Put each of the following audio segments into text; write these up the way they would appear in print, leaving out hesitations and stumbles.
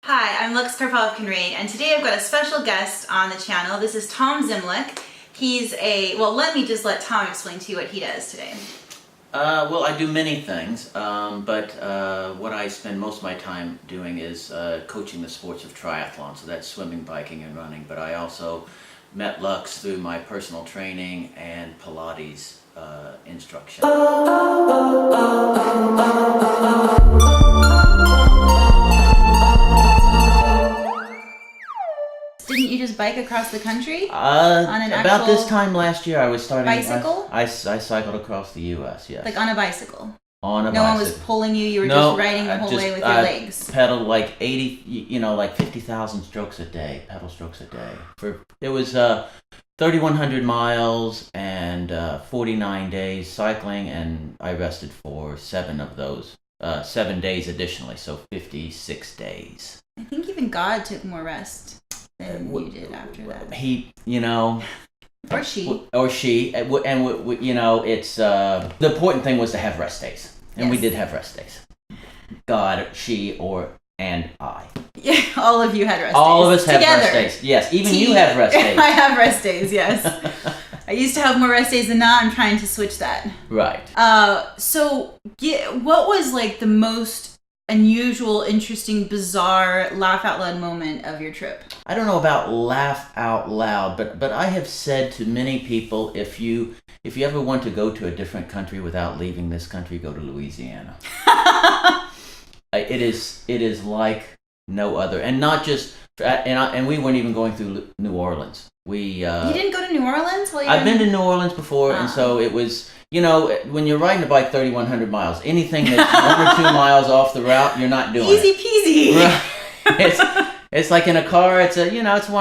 Hi, I'm Lux Karpov-Kinraid, and today I've got a special guest on the channel. This is Tom Zimlick. He's let me just let Tom explain to you what he does today. Well, I do many things, but what I spend most of my time doing is coaching the sports of triathlon, so that's swimming, biking, and running, but I also met Lux through my personal training and Pilates instruction. Didn't you just bike across the country? On an about this time last year, I was starting. Bicycle? I cycled across the U.S. Yes. Like on a bicycle? On a no bicycle. one was pulling you. You were just riding the whole way with your legs. Pedaled like 80, like 50,000 strokes a day, pedal strokes a day. It was 3,100 miles and 49 days cycling, and I rested for 7 of those, 7 days additionally, so 56 days. I think even God took more rest than you did after that. He, Or she. It's the important thing was to have rest days, and we did have rest days. God, she, and I. Yeah, all of you had rest days. All of us have together. Rest days. Yes, even you have rest days. I have rest days. Yes. I used to have more rest days than not. I'm trying to switch that. Right. So what was like the most unusual, interesting, bizarre, laugh out loud moment of your trip? I don't know about laugh out loud, but I have said to many people, if you ever want to go to a different country without leaving this country, go to Louisiana. It is like no other, and not just and we weren't even going through New Orleans. You didn't go to New Orleans? I've been to New Orleans before, and so it was. When you're riding a bike 3,100 miles, anything that's 1 or 2 miles off the route, you're not doing easy it. Easy peasy. Right. It's like in a car, it's 1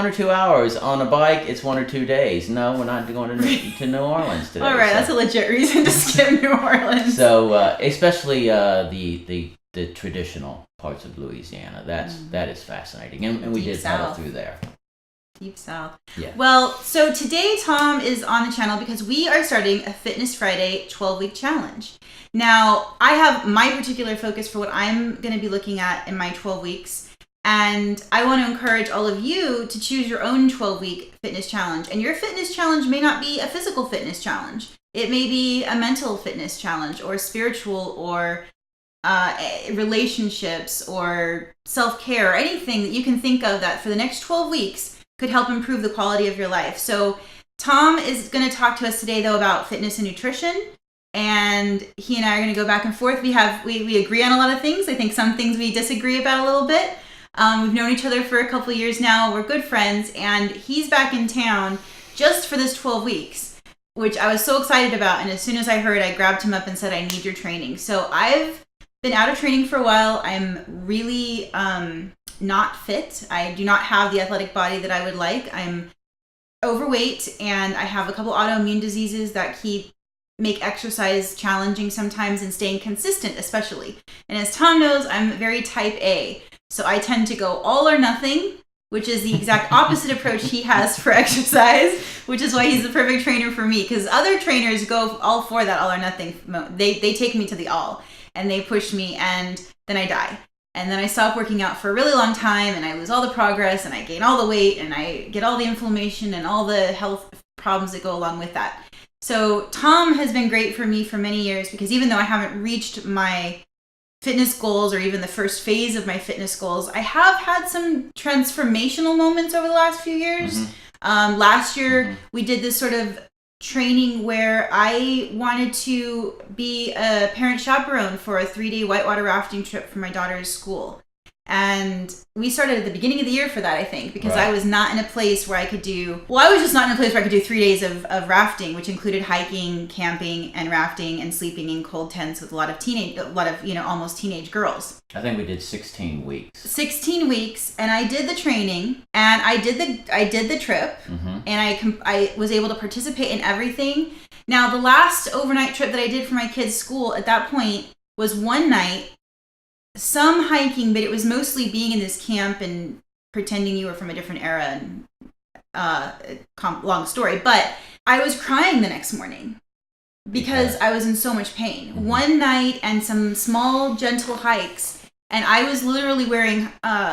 or 2 hours. On a bike, it's 1 or 2 days. No, we're not going to New Orleans today. All right, that's a legit reason to skip New Orleans. So, especially the traditional parts of Louisiana, that is fascinating, and we did pedal through there. Deep South. Yeah. Well, so today Tom is on the channel because we are starting a Fitness Friday 12-week challenge. Now, I have my particular focus for what I'm going to be looking at in my 12 weeks, and I want to encourage all of you to choose your own 12-week fitness challenge. And your fitness challenge may not be a physical fitness challenge. It may be a mental fitness challenge, or spiritual, or relationships, or self-care, or anything that you can think of that for the next 12 weeks could help improve the quality of your life. So Tom is going to talk to us today, though, about fitness and nutrition. And he and I are going to go back and forth. We agree on a lot of things. I think some things we disagree about a little bit. We've known each other for a couple of years now. We're good friends. And he's back in town just for this 12 weeks, which I was so excited about. And as soon as I heard, I grabbed him up and said, I need your training. So I've been out of training for a while. I'm really not fit. I do not have the athletic body that I would like. I'm overweight, and I have a couple autoimmune diseases that make exercise challenging sometimes, and staying consistent especially. And as Tom knows, I'm very type A. So I tend to go all or nothing, which is the exact opposite approach he has for exercise, which is why he's the perfect trainer for me, because other trainers go all for that all or nothing mode. They take me to the all, and they push me, and then I die. And then I stop working out for a really long time, and I lose all the progress, and I gain all the weight, and I get all the inflammation and all the health problems that go along with that. So Tom has been great for me for many years, because even though I haven't reached my fitness goals, or even the first phase of my fitness goals, I have had some transformational moments over the last few years. Mm-hmm. Last year, we did this sort of training where I wanted to be a parent chaperone for a 3-day whitewater rafting trip for my daughter's school. And we started at the beginning of the year for that, I think, because I was not in a place where I could do 3 days of rafting, which included hiking, camping, and rafting, and sleeping in cold tents with a lot of almost teenage girls. I think we did 16 weeks. 16 weeks, and I did the training, and I did the trip, mm-hmm. and I was able to participate in everything. Now, the last overnight trip that I did for my kids' school at that point was one night, some hiking, but it was mostly being in this camp and pretending you were from a different era, and long story. But I was crying the next morning because I was in so much pain. Mm-hmm. One night and some small, gentle hikes And I was literally wearing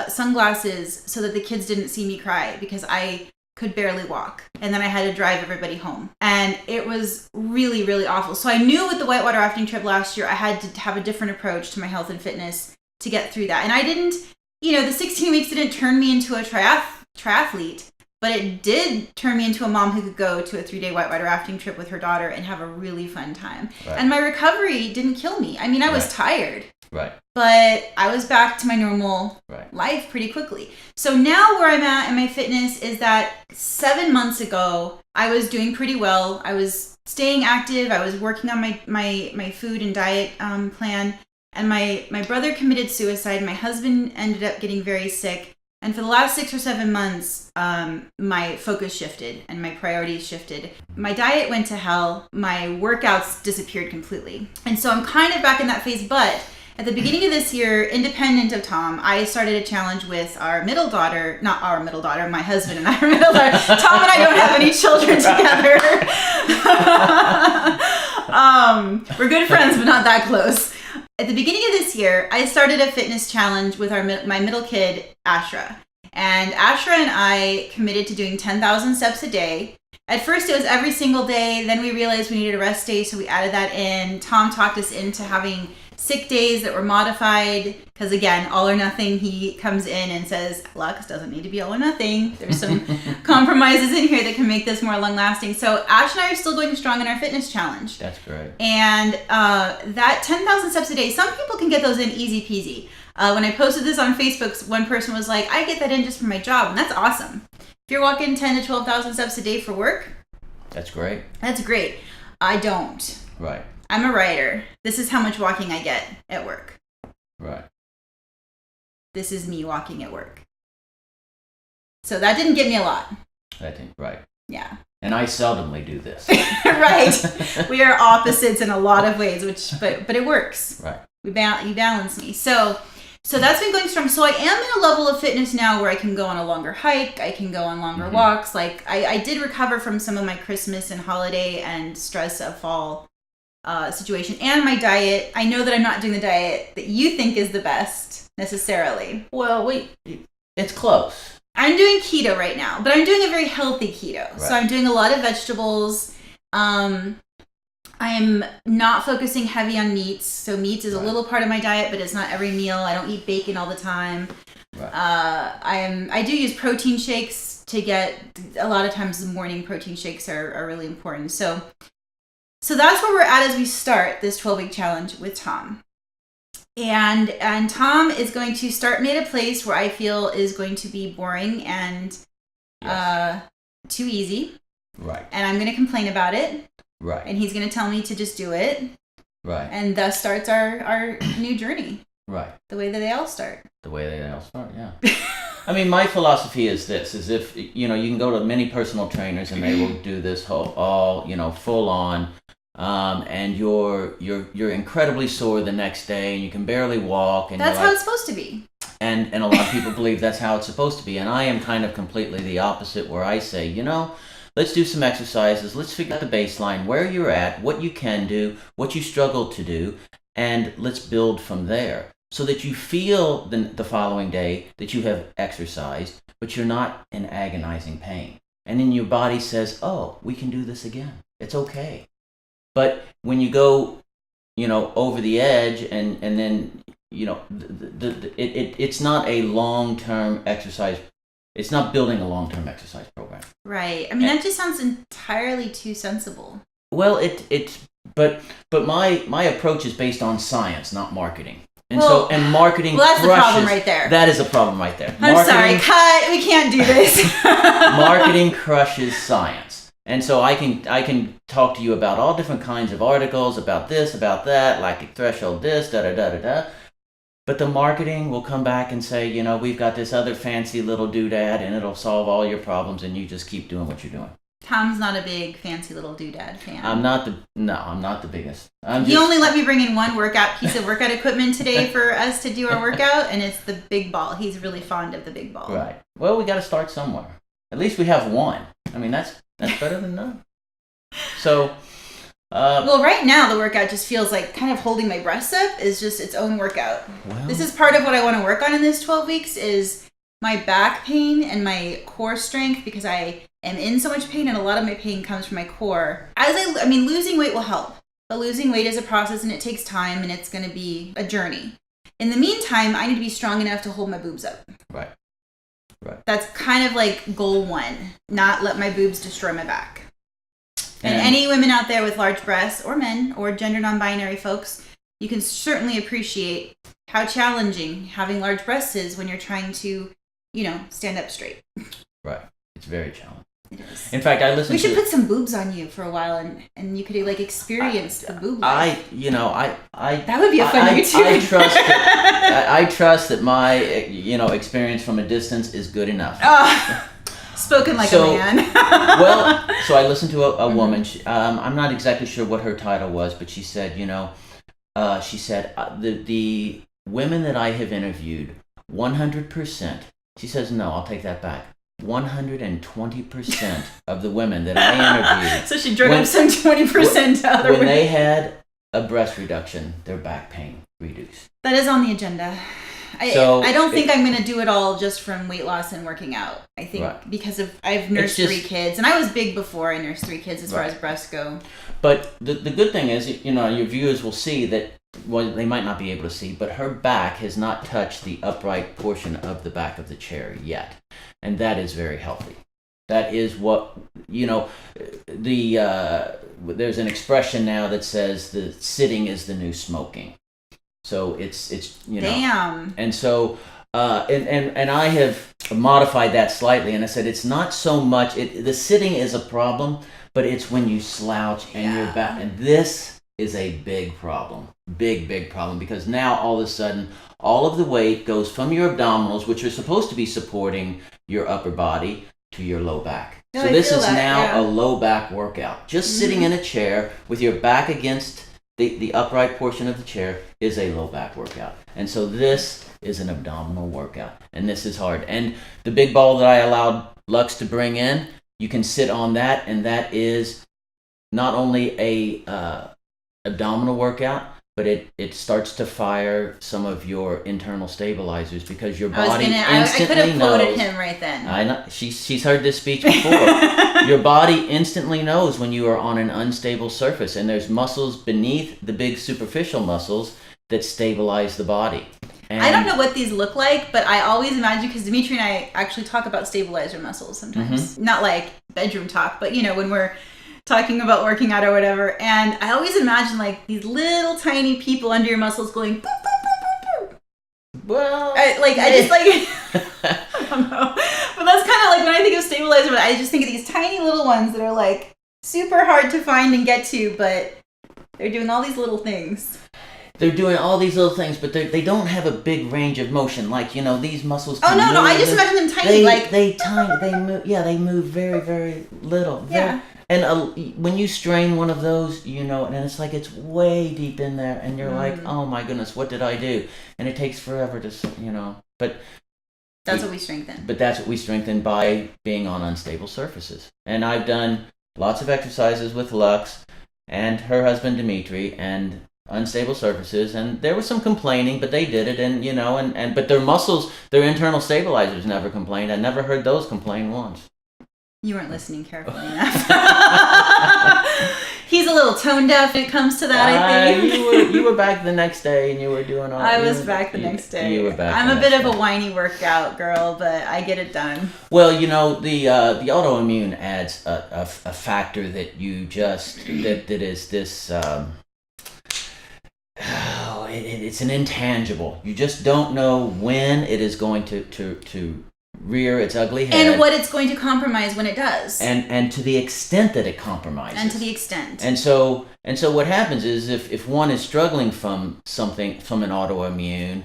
sunglasses so that the kids didn't see me cry because I could barely walk. And then I had to drive everybody home. And it was really, really awful. So I knew with the whitewater rafting trip last year, I had to have a different approach to my health and fitness to get through that. And I didn't, the 16 weeks didn't turn me into a triathlete, but it did turn me into a mom who could go to a 3-day whitewater rafting trip with her daughter and have a really fun time. Right. And my recovery didn't kill me. I mean, I was tired. Right. But I was back to my normal life pretty quickly. So now where I'm at in my fitness is that 7 months ago, I was doing pretty well. I was staying active. I was working on my food and diet plan. And my brother committed suicide. My husband ended up getting very sick. And for the last 6 or 7 months, my focus shifted and my priorities shifted. My diet went to hell. My workouts disappeared completely. And so I'm kind of back in that phase. But at the beginning of this year, independent of Tom, I started a challenge with our middle daughter, not our middle daughter, my husband and our middle daughter. Tom and I don't have any children together. We're good friends, but not that close. At the beginning of this year, I started a fitness challenge with my middle kid, Ashra. And Ashra and I committed to doing 10,000 steps a day. At first, it was every single day. Then we realized we needed a rest day, so we added that in. Tom talked us into having sick days that were modified because, again, all or nothing. He comes in and says, Lux doesn't need to be all or nothing. There's some compromises in here that can make this more long lasting. So Ash and I are still going strong in our fitness challenge. That's great. And that 10,000 steps a day, some people can get those in easy peasy. When I posted this on Facebook, one person was like, I get that in just for my job. And that's awesome. If you're walking 10 to 12,000 steps a day for work, that's great. That's great. I don't. Right. I'm a writer. This is how much walking I get at work. Right. This is me walking at work. So that didn't get me a lot. Right. Yeah. And I seldomly do this. Right. We are opposites in a lot of ways, but it works. Right. You balance me. So that's been going strong. So I am in a level of fitness now where I can go on a longer hike. I can go on longer walks. Like I did recover from some of my Christmas and holiday and stress of fall situation. And my diet. I know that I'm not doing the diet that you think is the best necessarily. Well, it's close. I'm doing keto right now, but I'm doing a very healthy keto. Right. So I'm doing a lot of vegetables. I'm not focusing heavy on meats. So meats is a little part of my diet, but it's not every meal. I don't eat bacon all the time. Right. I do use protein shakes to get, a lot of times the morning protein shakes are really important. So that's where we're at as we start this 12-week challenge with Tom. And Tom is going to start me at a place where I feel is going to be boring and too easy. Right. And I'm going to complain about it. Right. And he's going to tell me to just do it. Right. And thus starts our new journey. Right. The way that they all start. Yeah. I mean, my philosophy is this, is if, you can go to many personal trainers and they will do this all, full on. And you're incredibly sore the next day and you can barely walk. And that's how it's supposed to be. And a lot of people believe that's how it's supposed to be. And I am kind of completely the opposite, where I say, let's do some exercises. Let's figure out the baseline, where you're at, what you can do, what you struggle to do, and let's build from there so that you feel the following day that you have exercised, but you're not in agonizing pain. And then your body says, oh, we can do this again. It's okay. But when you go, over the edge and then, it's not a long-term exercise. It's not building a long-term exercise program. Right. I mean, that just sounds entirely too sensible. Well, but my approach is based on science, not marketing. And marketing that's the problem right there. That is a problem right there. I'm sorry, cut. We can't do this. Marketing crushes science. And so I can talk to you about all different kinds of articles about this, about that, lactic threshold this, da-da-da-da-da. But the marketing will come back and say, we've got this other fancy little doodad and it'll solve all your problems and you just keep doing what you're doing. Tom's not a big fancy little doodad fan. I'm not the biggest. He only let me bring in one piece of workout equipment today for us to do our workout, and it's the big ball. He's really fond of the big ball. Right. Well, we got to start somewhere. At least we have one. I mean, that's better than none. So, Well, right now the workout just feels like kind of holding my breasts up is just its own workout. Well, This is part of what I want to work on in this 12 weeks is my back pain and my core strength, because I am in so much pain and a lot of my pain comes from my core. I mean, losing weight will help, but losing weight is a process and it takes time and it's going to be a journey. In the meantime, I need to be strong enough to hold my boobs up. Right. That's kind of like goal one, not let my boobs destroy my back. And any women out there with large breasts, or men, or gender non-binary folks, you can certainly appreciate how challenging having large breasts is when you're trying to, stand up straight. Right. It's very challenging. It is. In fact, We should put some boobs on you for a while, and you could experience the boob life. That would be a fun YouTube. I trust that my experience from a distance is good enough. Spoken like a man. So I listened to a woman. I'm not exactly sure what her title was, but she said, the women that I have interviewed, 100%. She says, no, I'll take that back. 120% of the women that I interviewed. So she drug up some 20% to other women. When they had a breast reduction, their back pain reduced. That is on the agenda. I don't think I'm going to do it all just from weight loss and working out. I think because I've nursed 3 kids, and I was big before I nursed 3 kids as far as breasts go. But the good thing is, your viewers will see that, well, they might not be able to see, but her back has not touched the upright portion of the back of the chair yet. And that is very healthy. That is what, there's an expression now that says the sitting is the new smoking. So it's Damn. And so and I have modified that slightly, and I said it's not so much the sitting is a problem, but it's when you slouch and your back, and this is a big problem, big problem, because now all of a sudden all of the weight goes from your abdominals, which are supposed to be supporting your upper body, to your low back. So this is now a low back workout. Just sitting in a chair with your back against the upright portion of the chair is a low back workout. And so this is an abdominal workout. And this is hard. And the big ball that I allowed Lux to bring in, you can sit on that, and that is not only a abdominal workout, but it starts to fire some of your internal stabilizers, because your body instantly I could have knows. quoted him right then. I know she's heard this speech before. Your body instantly knows when you are on an unstable surface, and there's muscles beneath the big superficial muscles that stabilize the body. And I don't know what these look like, but I always imagine, because Dimitri and I actually talk about stabilizer muscles sometimes. Not like bedroom talk, but when we're talking about working out or whatever, and I always imagine like these little tiny people under your muscles going boop, boop, boop, boop, boop. Well, I just I don't know, but that's kind of like when I think of stabilizer, but I just think of these tiny little ones that are like super hard to find and get to, but they're doing all these little things. They're doing all these little things, but they don't have a big range of motion. Like, these muscles can no, I just imagine them tiny. They move very, very little. Yeah. And when you strain one of those, and it's like it's way deep in there, and you're like, oh my goodness, what did I do? And it takes forever to, but that's what we strengthen. But that's what we strengthen by being on unstable surfaces. And I've done lots of exercises with Lux and her husband Dimitri, and unstable surfaces, and there was some complaining, but they did it, and but their muscles, their internal stabilizers never complained. I never heard those complain once. You weren't listening carefully enough. He's a little tone deaf when it comes to that, I think. You were back the next day, and you were doing all. I was back the next day. You were back. I'm a bit of a whiny workout girl, but I get it done. Well, the autoimmune adds a factor that you just that is this. It's an intangible. You just don't know when it is going to rear its ugly head, and what it's going to compromise when it does, and to the extent that it compromises, and so what happens is if one is struggling from an autoimmune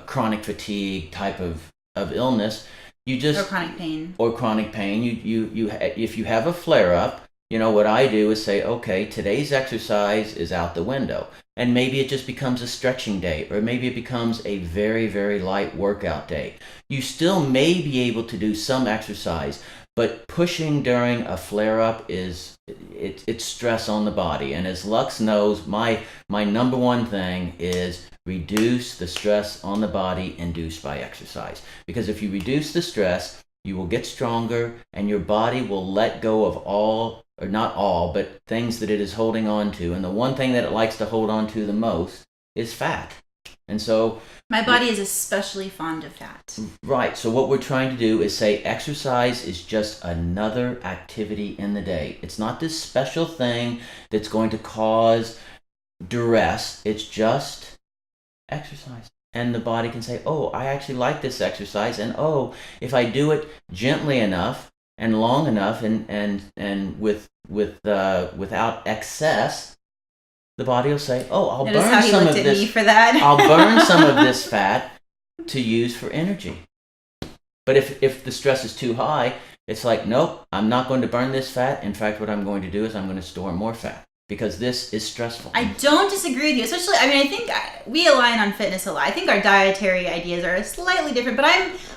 chronic fatigue type of illness, or chronic pain, you if you have a flare up, what I do is say, okay, today's exercise is out the window. And maybe it just becomes a stretching day, or maybe it becomes a very, very light workout day. You still may be able to do some exercise, but pushing during a flare-up it's stress on the body. And as Lux knows, my number one thing is reduce the stress on the body induced by exercise. Because if you reduce the stress, you will get stronger, and your body will let go of all, or not all, but things that it is holding on to. And the one thing that it likes to hold on to the most is fat. And so my body is especially fond of fat. Right. So what we're trying to do is say exercise is just another activity in the day. It's not this special thing that's going to cause duress. It's just exercise. And the body can say, oh, I actually like this exercise. And oh, if I do it gently enough and long enough and without excess, the body will say, oh, I'll Notice burn how he some looked of at this. me for that. I'll burn some of this fat to use for energy. But if the stress is too high, it's like, nope, I'm not going to burn this fat. In fact, what I'm going to do is I'm going to store more fat, because this is stressful. I don't disagree with you, especially, I think we align on fitness a lot. I think our dietary ideas are slightly different, but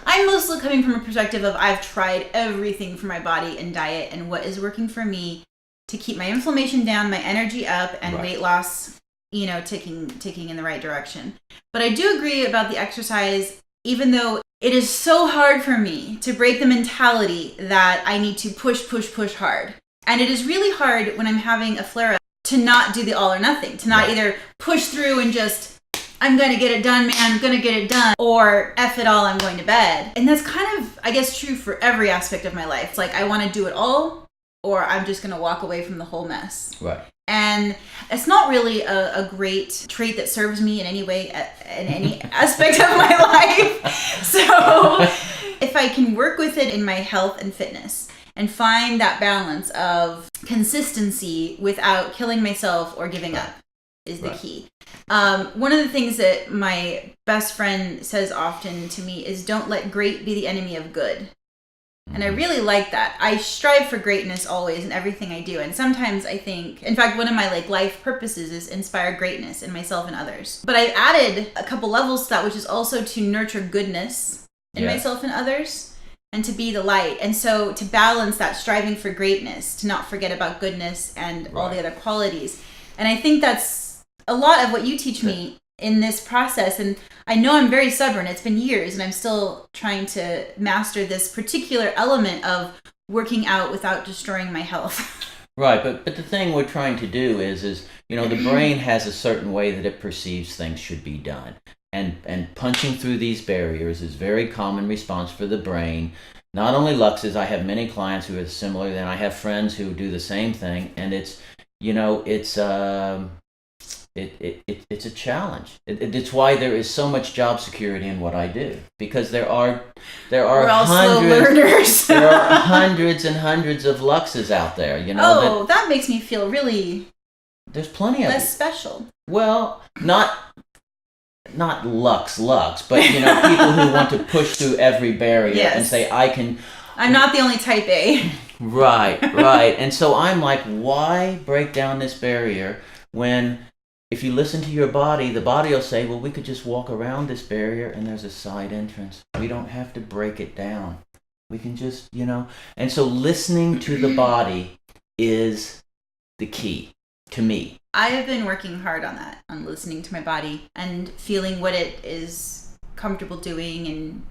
I'm mostly coming from a perspective of I've tried everything for my body and diet and what is working for me to keep my inflammation down, my energy up, and weight loss, ticking in the right direction. But I do agree about the exercise, even though it is so hard for me to break the mentality that I need to push hard. And it is really hard when I'm having a flare-up to not do the all or nothing, to not either push through and just, I'm going to get it done, man, I'm going to get it done, or F it all, I'm going to bed. And that's kind of, I guess, true for every aspect of my life. It's like, I want to do it all, or I'm just going to walk away from the whole mess. Right. And it's not really a great trait that serves me in any way, in any aspect of my life. So if I can work with it in my health and fitness and find that balance of consistency without killing myself or giving up is the key. One of the things that my best friend says often to me is, don't let great be the enemy of good. And I really like that. I strive for greatness always in everything I do. And sometimes I think, in fact, one of my life purposes is inspire greatness in myself and others. But I've added a couple levels to that, which is also to nurture goodness in myself and others, and to be the light. And so to balance that striving for greatness, to not forget about goodness and all the other qualities. And I think that's a lot of what you teach me in this process. And I know I'm very stubborn. It's been years and I'm still trying to master this particular element of working out without destroying my health. Right, but the thing we're trying to do is the brain has a certain way that it perceives things should be done. And punching through these barriers is a very common response for the brain. Not only Lux's, I have many clients who are similar, then I have friends who do the same thing, and it's a challenge. It's why there is so much job security in what I do, because there are We're all slow learners. there are hundreds and hundreds of Luxes out there. That makes me feel really. There's plenty of less special. Well, not Lux, but people who want to push through every barrier and say, I can. I'm not the only type A. Right. And so I'm like, why break down this barrier when, if you listen to your body, the body will say, well, we could just walk around this barrier and there's a side entrance. We don't have to break it down. We can just, And so listening to the body is the key to me. I have been working hard on that, on listening to my body and feeling what it is comfortable doing, and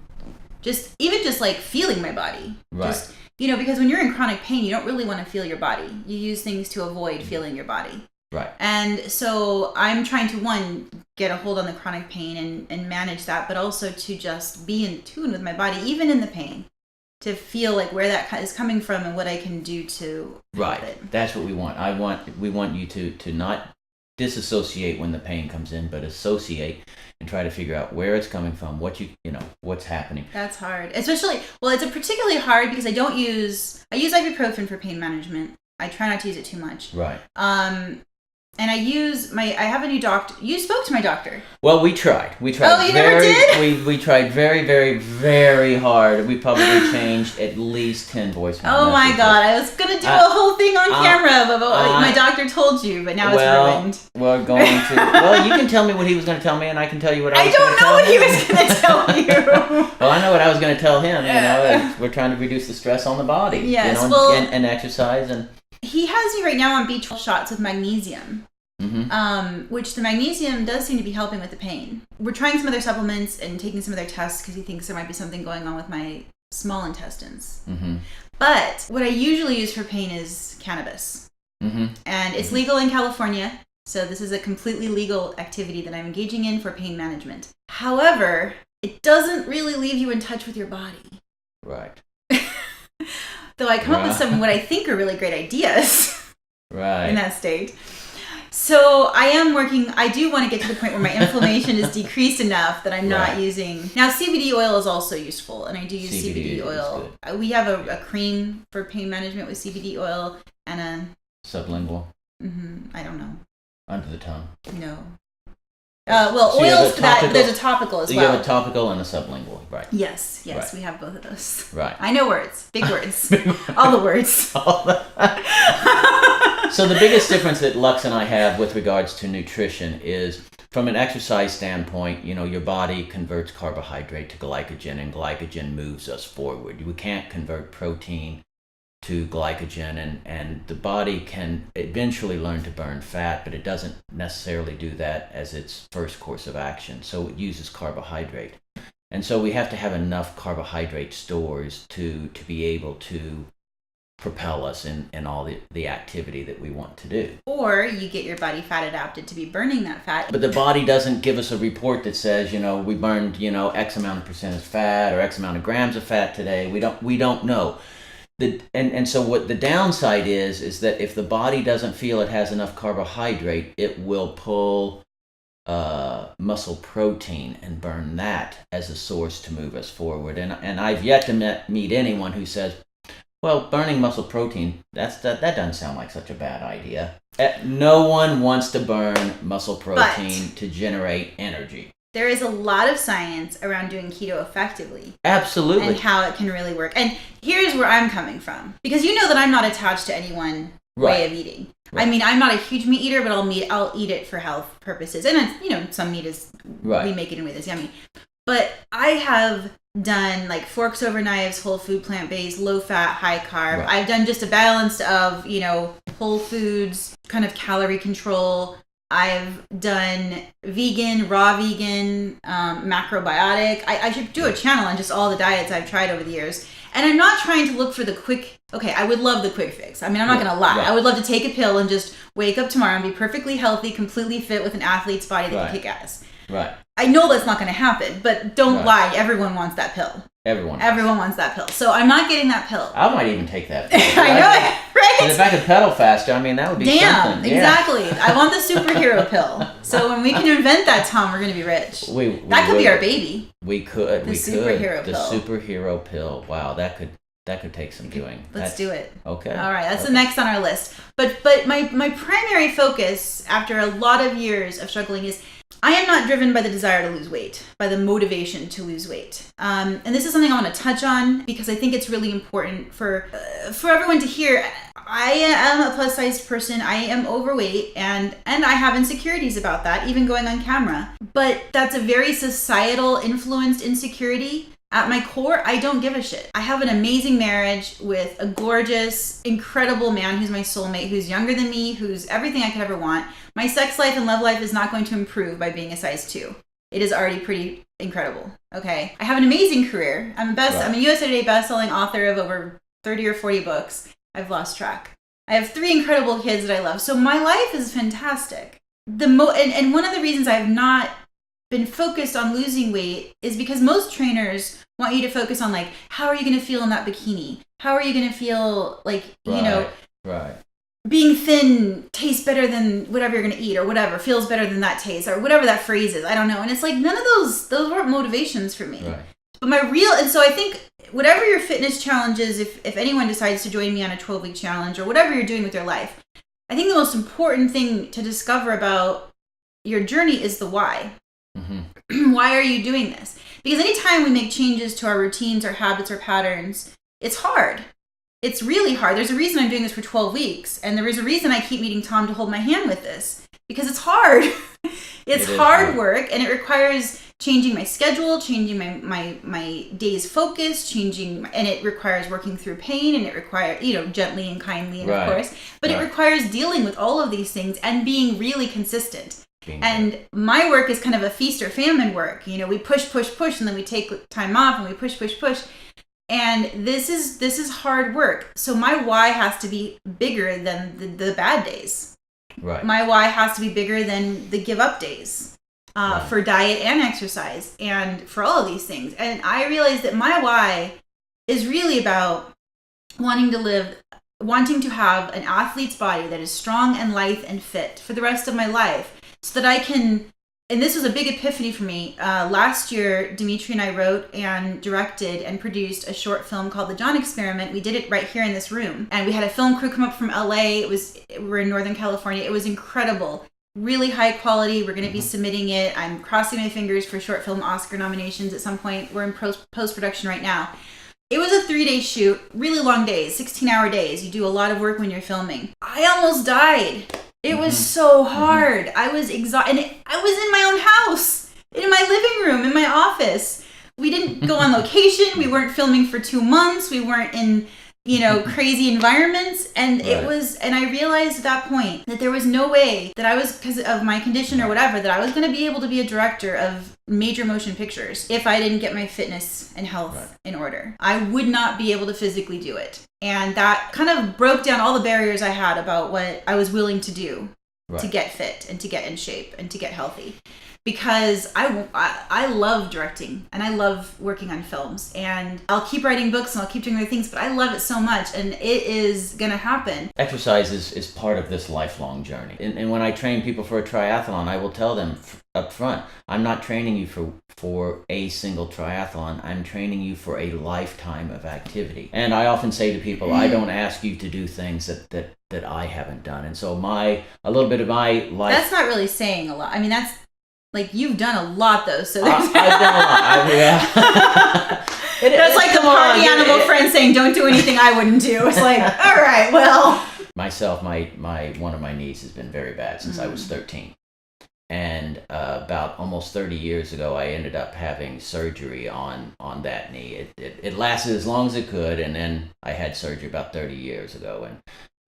just like feeling my body. Right. Just, because when you're in chronic pain, you don't really want to feel your body. You use things to avoid feeling your body. Right. And so I'm trying to, one, get a hold on the chronic pain and manage that, but also to just be in tune with my body, even in the pain, to feel like where that is coming from and what I can do to help it. That's what we want. We want you to not disassociate when the pain comes in, but associate and try to figure out where it's coming from, what's happening. That's hard. Especially, it's particularly hard because I use ibuprofen for pain management. I try not to use it too much. Right. And I have a new doctor. You spoke to my doctor. Well, we tried. Oh, you never did? We tried very, very, very hard. We probably changed at least 10 voicemail Oh my messages. God, I was going to do a whole thing on camera about what my doctor told you, but now it's ruined. We're going to... Well, you can tell me what he was going to tell me, and I can tell you what I was going to tell him. I don't know what he was going to tell you. Well, I know what I was going to tell him. You know, we're trying to reduce the stress on the body. Yes, you know, and exercise and... He has me right now on B12 shots with magnesium, which the magnesium does seem to be helping with the pain. We're trying some other supplements and taking some other tests because he thinks there might be something going on with my small intestines. But what I usually use for pain is cannabis. And it's legal in California, so this is a completely legal activity that I'm engaging in for pain management. However, it doesn't really leave you in touch with your body. Right. Though I come up with some what I think are really great ideas in that state. So I do want to get to the point where my inflammation is decreased enough that I'm not using... Now, CBD oil is also useful, and I do use CBD oil. We have a cream for pain management with CBD oil and a... Sublingual? I don't know. Under the tongue? No. Well, oils for that, but there's a topical as well. You have a topical and a sublingual, right? Yes, we have both of those. Right. I know words, big words, all the words. So the biggest difference that Lux and I have with regards to nutrition is from an exercise standpoint, you know, your body converts carbohydrate to glycogen, and glycogen moves us forward. We can't convert protein to glycogen, and the body can eventually learn to burn fat, but it doesn't necessarily do that as its first course of action. So it uses carbohydrate. And so we have to have enough carbohydrate stores to be able to propel us in all the activity that we want to do. Or you get your body fat adapted to be burning that fat. But the body doesn't give us a report that says, you know, we burned, you know, X amount of percent of fat or X amount of grams of fat today. We don't know. And so what the downside is that if the body doesn't feel it has enough carbohydrate, it will pull muscle protein and burn that as a source to move us forward. And I've yet to meet anyone who says, well, burning muscle protein, that doesn't sound like such a bad idea. No one wants to burn muscle protein to generate energy. There is a lot of science around doing keto effectively. Absolutely. And how it can really work. And here's where I'm coming from. Because you know that I'm not attached to any one way of eating. Right. I mean, I'm not a huge meat eater, but I'll eat it for health purposes. And, you know, some meat is, we make it in a way that's yummy. But I have done like forks over knives, whole food, plant-based, low fat, high carb. Right. I've done just a balance of, you know, whole foods, kind of calorie control. I've done vegan, raw vegan, macrobiotic. I should do a channel on just all the diets I've tried over the years. And I'm not trying to look for the quick... Okay, I would love the quick fix. I mean, I'm not going to lie. I would love to take a pill and just wake up tomorrow and be perfectly healthy, completely fit with an athlete's body that can kick ass. Right. I know that's not going to happen, but don't lie. Everyone wants that pill. Everyone wants that pill. So I'm not getting that pill. I might even take that pill. I know it, right? And if I could pedal faster, I mean, that would be something. Exactly. I want the superhero pill. So when we can invent that, Tom, we're going to be rich. That could be our baby. We could. The superhero pill. The superhero pill. Wow, that could take some doing. Let's do it. Okay. All right, that's the next on our list. But my primary focus after a lot of years of struggling is I am not driven by the desire to lose weight, by the motivation to lose weight. And this is something I want to touch on because I think it's really important for everyone to hear. I am a plus-sized person. I am overweight, and I have insecurities about that, even going on camera. But that's a very societal influenced insecurity. At my core, I don't give a shit. I have an amazing marriage with a gorgeous, incredible man who's my soulmate, who's younger than me, who's everything I could ever want. My sex life and love life is not going to improve by being a size 2. It is already pretty incredible, okay? I have an amazing career. I'm a USA Today bestselling author of over 30 or 40 books. I've lost track. I have 3 incredible kids that I love. So my life is fantastic. And one of the reasons I have not been focused on losing weight is because most trainers want you to focus on like, how are you going to feel in that bikini? How are you going to feel like, you know, being thin tastes better than whatever you're going to eat or whatever, feels better than that taste or whatever that phrase is. I don't know. And it's like, none of those weren't motivations for me. Right. But and so I think whatever your fitness challenge is, if anyone decides to join me on a 12-week challenge or whatever you're doing with your life, I think the most important thing to discover about your journey is the why. Mm-hmm. Why are you doing this? Because anytime we make changes to our routines, our habits, or patterns, it's hard. It's really hard. There's a reason I'm doing this for 12 weeks. And there is a reason I keep meeting Tom to hold my hand with this. Because it's hard. It's hard work, and it requires changing my schedule, changing my day's focus, and it requires working through pain, and it requires, gently and kindly, and of course, but it requires dealing with all of these things and being really consistent. And my work is kind of a feast or famine work. We push, and then we take time off, and we push. And this is hard work. So my why has to be bigger than the bad days. Right. My why has to be bigger than the give up days for diet and exercise and for all of these things. And I realized that my why is really about wanting to have an athlete's body that is strong and lithe and fit for the rest of my life, so that I can. And this was a big epiphany for me. Last year, Dimitri and I wrote and directed and produced a short film called The John Experiment. We did it right here in this room. And we had a film crew come up from LA. We're in Northern California. It was incredible. Really high quality. We're going to be submitting it. I'm crossing my fingers for short film Oscar nominations at some point. We're in post-production right now. It was a 3-day shoot, really long days, 16-hour days. You do a lot of work when you're filming. I almost died. It was so hard. I was exhausted. And I was in my own house, in my living room, in my office. We didn't go on location. We weren't filming for 2 months. We weren't in, crazy environments. And and I realized at that point that there was no way that I was, because of my condition or whatever, that I was going to be able to be a director of major motion pictures if I didn't get my fitness and health in order. I would not be able to physically do it. And that kind of broke down all the barriers I had about what I was willing to do to get fit and to get in shape and to get healthy. Because I love directing and I love working on films, and I'll keep writing books and I'll keep doing other things, but I love it so much, and it is going to happen. Exercise is part of this lifelong journey. And when I train people for a triathlon, I will tell them up front, I'm not training you for a single triathlon. I'm training you for a lifetime of activity. And I often say to people, I don't ask you to do things that I haven't done. And so a little bit of my life... That's not really saying a lot. I mean, that's... Like, you've done a lot, though, so there's... I've done a lot. That's like the party animal friend saying, don't do anything I wouldn't do. It's like, all right, well... Myself, one of my knees has been very bad since I was 13. And about almost 30 years ago, I ended up having surgery on that knee. It lasted as long as it could, and then I had surgery about 30 years ago. And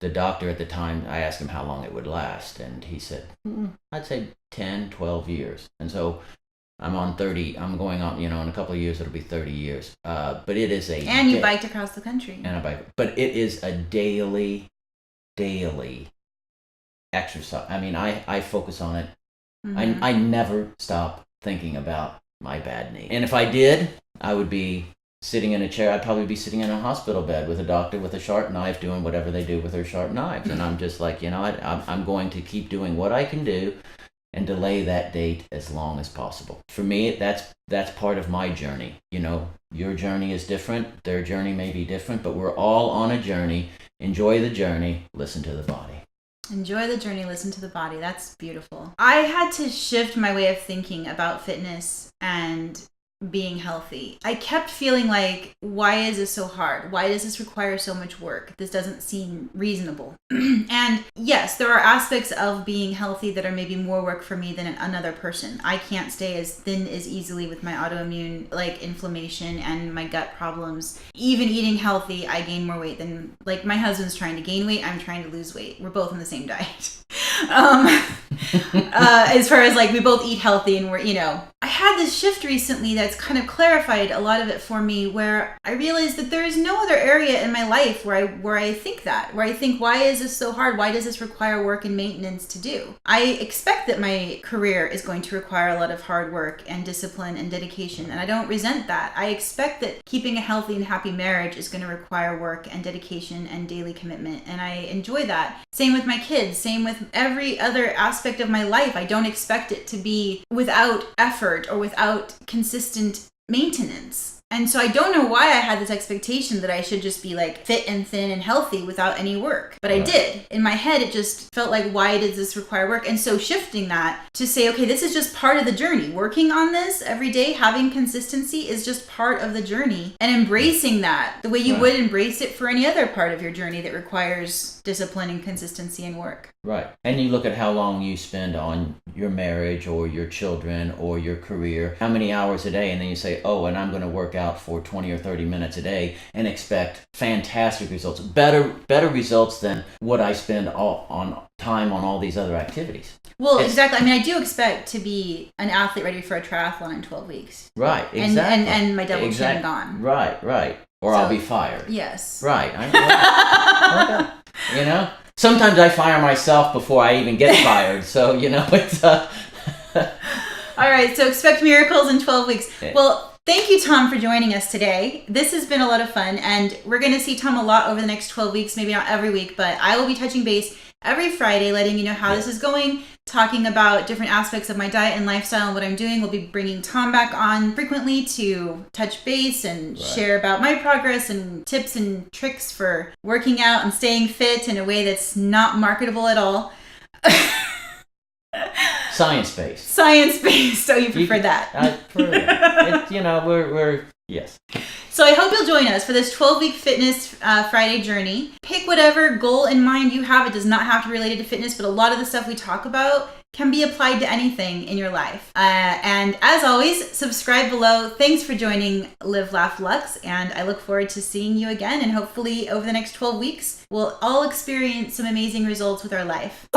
the doctor at the time, I asked him how long it would last, and he said, I'd say 10, 12 years. And so I'm on 30, I'm going on, in a couple of years, it'll be 30 years. But it is a... And you biked across the country. And I bike. But it is a daily exercise. I mean, I focus on it. Mm-hmm. I never stop thinking about my bad knee. And if I did, I would be sitting in a chair. I'd probably be sitting in a hospital bed with a doctor with a sharp knife doing whatever they do with their sharp knives. And I'm just like, I'm going to keep doing what I can do and delay that date as long as possible. For me, that's part of my journey. Your journey is different. Their journey may be different, but we're all on a journey. Enjoy the journey. Listen to the body. Enjoy the journey, listen to the body. That's beautiful. I had to shift my way of thinking about fitness and being healthy. I kept feeling like, why is this so hard? Why does this require so much work? This doesn't seem reasonable. And yes, there are aspects of being healthy that are maybe more work for me than another person. I can't stay as thin as easily with my autoimmune inflammation and my gut problems. Even eating healthy, I gain more weight than, my husband's trying to gain weight, I'm trying to lose weight. We're both on the same diet. As far as we both eat healthy and we're, I had this shift recently that's kind of clarified a lot of it for me, where I realized that there is no other area in my life where I think, why is this so hard? Why does this require work and maintenance to do? I expect that my career is going to require a lot of hard work and discipline and dedication, and I don't resent that. I expect that keeping a healthy and happy marriage is going to require work and dedication and daily commitment, and I enjoy that. Same with my kids, same with every other aspect of my life. I don't expect it to be without effort or without consistent maintenance. And so I don't know why I had this expectation that I should just be like fit and thin and healthy without any work. But I did. In my head, it just felt like, why does this require work? And so shifting that to say, okay, this is just part of the journey. Working on this every day, having consistency is just part of the journey. And embracing that the way you would embrace it for any other part of your journey that requires discipline and consistency and work. Right. And you look at how long you spend on your marriage or your children or your career, how many hours a day, and then you say, oh, and I'm going to work out for 20 or 30 minutes a day and expect fantastic results, better results than what I spend on time on all these other activities. Well, exactly. I mean, I do expect to be an athlete ready for a triathlon in 12 weeks. Right, exactly. And my double chin gone. Right. Or I'll be fired. Yes. Right. You know? Sometimes I fire myself before I even get fired. So, it's... All right, so expect miracles in 12 weeks. Well, thank you, Tom, for joining us today. This has been a lot of fun, and we're going to see Tom a lot over the next 12 weeks, maybe not every week, but I will be touching base every Friday, letting you know how this is going, talking about different aspects of my diet and lifestyle and what I'm doing. We'll be bringing Tom back on frequently to touch base and share about my progress and tips and tricks for working out and staying fit in a way that's not marketable at all. Science-based. Oh, you prefer that? I prefer that. We're yes. So I hope you'll join us for this 12-week fitness Friday journey. Pick whatever goal in mind you have. It does not have to be related to fitness, but a lot of the stuff we talk about can be applied to anything in your life. And as always, subscribe below. Thanks for joining Live, Laugh, Lux, and I look forward to seeing you again. And hopefully over the next 12 weeks, we'll all experience some amazing results with our life.